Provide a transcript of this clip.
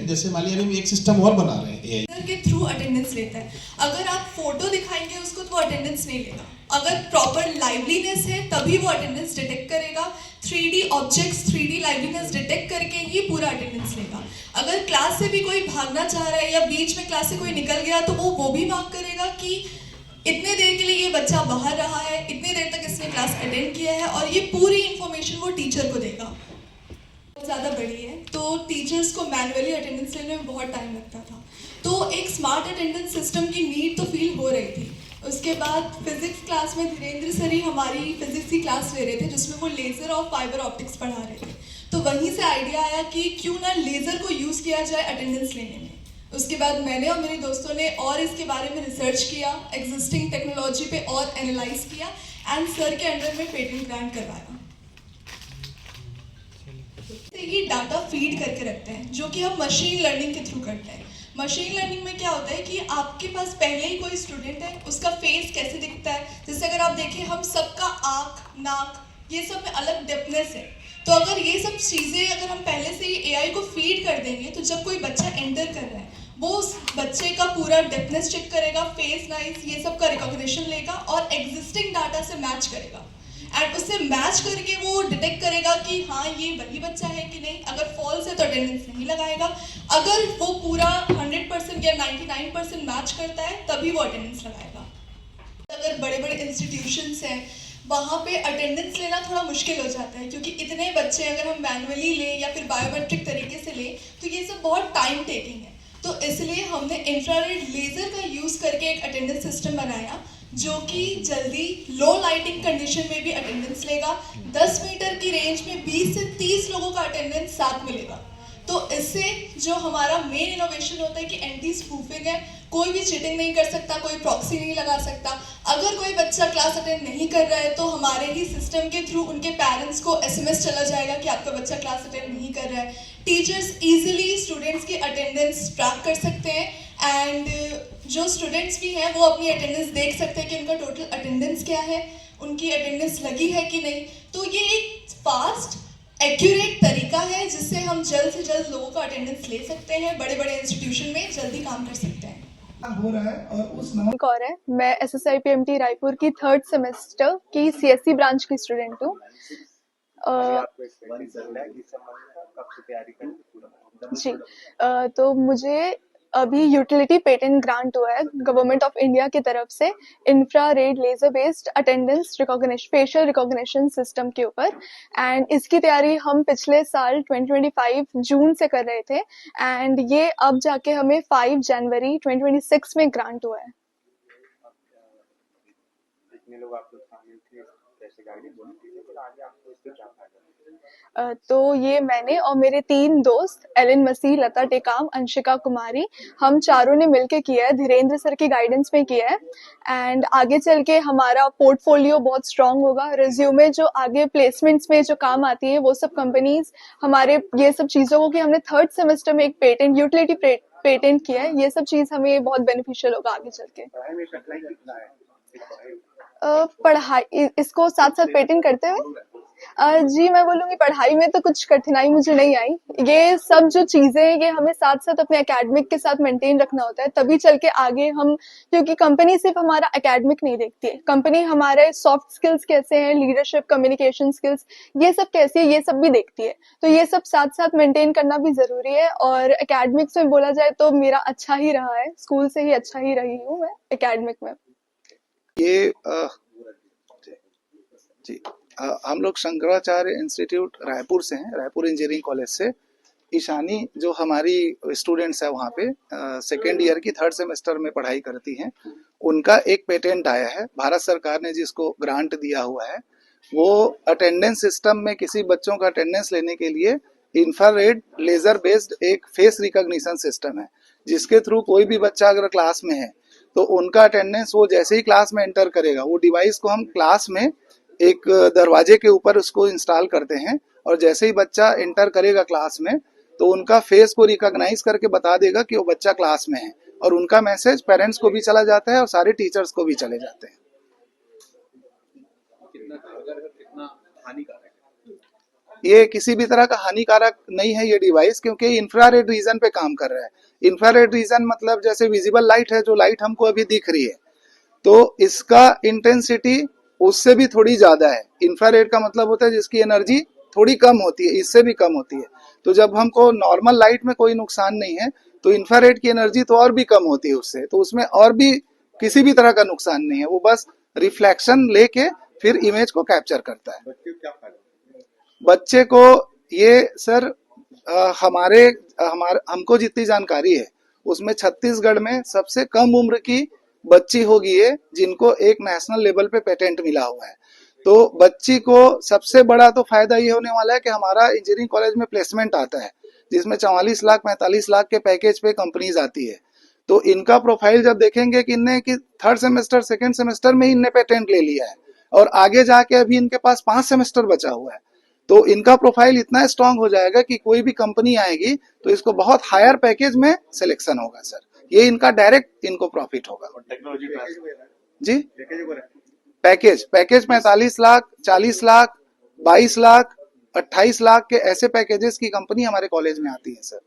जैसे मान लीजिए अभी एक सिस्टम और बना रहे हैं एआई के थ्रू अटेंडेंस लेता है। अगर आप फोटो दिखाएंगे उसको तो वो अटेंडेंस नहीं लेगा। अगर प्रॉपर लाइवलीनेस है तभी वो अटेंडेंस डिटेक्ट करेगा। 3D objects 3D liveliness detect करके ही पूरा अटेंडेंस लेगा। अगर क्लास से भी कोई भागना चाह रहा है या बीच में क्लास से कोई निकल गया तो वो भी मार्क करेगा कि इतने देर के लिए ये बच्चा बाहर रहा है, इतने देर तक इसने क्लास अटेंड किया है, और ये पूरी इंफॉर्मेशन वो टीचर को देगा। ज़्यादा बड़ी है तो टीचर्स को मैनुअली अटेंडेंस लेने में बहुत टाइम लगता था, तो एक स्मार्ट अटेंडेंस सिस्टम की नीड तो फील हो रही थी। उसके बाद फिजिक्स क्लास में धीरेन्द्र सर ही हमारी फिजिक्स की क्लास ले रहे थे जिसमें वो लेज़र और फाइबर ऑप्टिक्स पढ़ा रहे थे, तो वहीं से आइडिया आया कि क्यों ना लेज़र को यूज़ किया जाए अटेंडेंस लेने में। उसके बाद मैंने और मेरे दोस्तों ने और इसके बारे में रिसर्च किया, एग्जिस्टिंग टेक्नोलॉजी पे और एनालाइज किया एंड सर के अंडर में पेटेंट ग्रांट करवाया। ये डाटा फीड करके रखते हैं जो कि हम मशीन लर्निंग के थ्रू करते हैं। मशीन लर्निंग में क्या होता है कि आपके पास पहले ही कोई स्टूडेंट है, उसका फेस कैसे दिखता है, जैसे अगर आप देखें हम सबका आँख, नाक, ये सब में अलग डेप्थनेस है, तो अगर ये सब चीज़ें अगर हम पहले से ही एआई को फीड कर देंगे तो जब कोई बच्चा एंटर कर रहा है वो उस बच्चे का पूरा डेप्थनेस चेक करेगा, फेस नाइस ये सब का रिकॉग्निशन लेगा और एग्जिस्टिंग डाटा से मैच करेगा एंड उससे मैच करके वो डिटेक्ट करेगा कि हाँ ये वही बच्चा है कि नहीं। अगर फॉल्स है तो अटेंडेंस नहीं लगाएगा, अगर वो पूरा 100% या 99% मैच करता है तभी वो अटेंडेंस लगाएगा। अगर बड़े बड़े इंस्टीट्यूशंस हैं वहाँ पे अटेंडेंस लेना थोड़ा मुश्किल हो जाता है क्योंकि इतने बच्चे अगर हम मैनुअली लें या फिर बायोमेट्रिक तरीके से लें तो ये सब बहुत टाइम टेकिंग है, तो इसलिए हमने इंफ्रारेड लेज़र का यूज़ करके एक अटेंडेंस सिस्टम बनाया जो कि जल्दी लो लाइटिंग कंडीशन में भी अटेंडेंस लेगा। 10 मीटर की रेंज में 20 से 30 लोगों का अटेंडेंस साथ मिलेगा। तो इससे जो हमारा मेन इनोवेशन होता है कि एंटी स्पूफिंग है, कोई भी चीटिंग नहीं कर सकता, कोई प्रॉक्सी नहीं लगा सकता। अगर कोई बच्चा क्लास अटेंड नहीं कर रहा है तो हमारे ही सिस्टम के थ्रू उनके पेरेंट्स को SMS चला जाएगा कि आपका बच्चा क्लास अटेंड नहीं कर रहा है। टीचर्स इजीली स्टूडेंट्स की अटेंडेंस ट्रैक कर सकते हैं एंड जो स्टूडेंट्स भी हैं वो अपनी अटेंडेंस देख सकते हैं कि उनका टोटल अटेंडेंस क्या है, उनकी अटेंडेंस लगी है कि नहीं। तो ये एक फास्ट एक्यूरेट तरीका है जिससे हम जल्द से जल्द लोगों का अटेंडेंस ले सकते हैं, बड़े बड़े इंस्टीट्यूशन में जल्दी काम कर सकते हैं। हो रहा है और उस और है मैं SSIPMT रायपुर की 3rd सेमेस्टर की CSE ब्रांच की स्टूडेंट हूँ। जी तो मुझे अभी यूटिलिटी पेटेंट ग्रांट हुआ है गवर्नमेंट ऑफ इंडिया की तरफ से infrared laser based attendance recognition facial recognition system के ऊपर, एंड इसकी तैयारी हम पिछले साल 2025 जून से कर रहे थे एंड ये अब जाके हमें 5 जनवरी 2026 में ग्रांट हुआ है। लोग आपको कैसे गाइडेंस बोलते हैं तो आगे आपको इससे क्या फायदा? तो ये मैंने और मेरे 3 दोस्त एलिन मसीह, लता टेकाम, अंशिका कुमारी, हम चारों ने मिलके किया है, धीरेन्द्र सर की गाइडेंस में किया है एंड आगे चल के हमारा पोर्टफोलियो बहुत स्ट्रांग होगा। रिज्यूमे जो आगे प्लेसमेंट्स में जो काम आती है वो सब कंपनीज हमारे ये सब चीज़ों को कि हमने 3rd सेमेस्टर में एक पेटेंट यूटिलिटी पेटेंट किया है, ये सब चीज़ हमें बहुत बेनिफिशियल होगा आगे चल के। पढ़ाई इसको साथ साथ पेटेंट करते हुए जी मैं बोलूँगी पढ़ाई में तो कुछ कठिनाई मुझे नहीं आई। ये सब जो चीज़ें हैं ये हमें साथ साथ अपने एकेडमिक के साथ मेंटेन रखना होता है, तभी चल के आगे हम, क्योंकि कंपनी सिर्फ हमारा एकेडमिक नहीं देखती है, कंपनी हमारे सॉफ्ट स्किल्स कैसे हैं, लीडरशिप, कम्युनिकेशन स्किल्स, ये सब कैसे है, ये सब भी देखती है। तो ये सब साथ साथ मेंटेन करना भी जरूरी है। और एकेडमिक्स में बोला जाए तो मेरा अच्छा ही रहा है, स्कूल से ही अच्छा ही रही हूँ मैं एकेडमिक में। ये जी हम लोग शंकराचार्य इंस्टीट्यूट रायपुर से हैं, रायपुर इंजीनियरिंग कॉलेज से। ईशानी जो हमारी स्टूडेंट्स है वहाँ पे 2nd ईयर की 3rd सेमेस्टर में पढ़ाई करती हैं, उनका एक पेटेंट आया है, भारत सरकार ने जिसको ग्रांट दिया हुआ है। वो अटेंडेंस सिस्टम में किसी बच्चों का अटेंडेंस लेने के लिए इंफ्रारेड लेजर बेस्ड एक फेस रिकॉग्निशन सिस्टम है, जिसके थ्रू कोई भी बच्चा अगर क्लास में है तो उनका अटेंडेंस वो जैसे ही क्लास में एंटर करेगा, वो डिवाइस को हम क्लास में एक दरवाजे के ऊपर उसको इंस्टॉल करते हैं और जैसे ही बच्चा एंटर करेगा क्लास में तो उनका फेस को रिकॉग्नाइज करके बता देगा कि वो बच्चा क्लास में है, और उनका मैसेज पेरेंट्स को भी चला जाता है और सारे टीचर्स को भी चले जाते हैं। ये किसी भी तरह का हानिकारक नहीं है ये डिवाइस, क्योंकि इंफ्रारेड रीजन पे काम कर रहा है। इंफ्रारेड रीजन मतलब जैसे विजिबल लाइट है, जो लाइट हमको अभी दिख रही है, तो इसका इंटेंसिटी उससे भी थोड़ी ज्यादा है। इंफ्रारेड का मतलब होता है जिसकी एनर्जी थोड़ी कम होती है, इससे भी कम होती है। तो जब हमको नॉर्मल लाइट में कोई नुकसान नहीं है, तो इंफ्रारेड की एनर्जी तो और भी कम होती है उससे, तो उसमें और भी किसी भी तरह का नुकसान नहीं है। वो बस रिफ्लेक्शन लेके फिर इमेज को कैप्चर करता है। बच्चे को ये सर हमारे हमको जितनी जानकारी है उसमें छत्तीसगढ़ में सबसे कम उम्र की बच्ची होगी ये, जिनको एक नेशनल लेवल पे पेटेंट मिला हुआ है। तो बच्ची को सबसे बड़ा तो फायदा ये होने वाला है कि हमारा इंजीनियरिंग कॉलेज में प्लेसमेंट आता है, जिसमें 44 लाख 45 लाख के पैकेज पे कंपनीज आती है। तो इनका प्रोफाइल जब देखेंगे कि इनने कि थर्ड सेमेस्टर सेकेंड सेमेस्टर में ही इनने पेटेंट ले लिया है और आगे जाके अभी इनके पास 5 सेमेस्टर बचा हुआ है, तो इनका प्रोफाइल इतना स्ट्रांग हो जाएगा कि कोई भी कंपनी आएगी तो इसको बहुत हायर पैकेज में सिलेक्शन होगा सर। ये इनका डायरेक्ट इनको प्रॉफिट होगा। जी पैकेज 45 लाख 40 लाख 22 लाख 28 लाख के ऐसे पैकेजेस की कंपनी हमारे कॉलेज में आती है सर।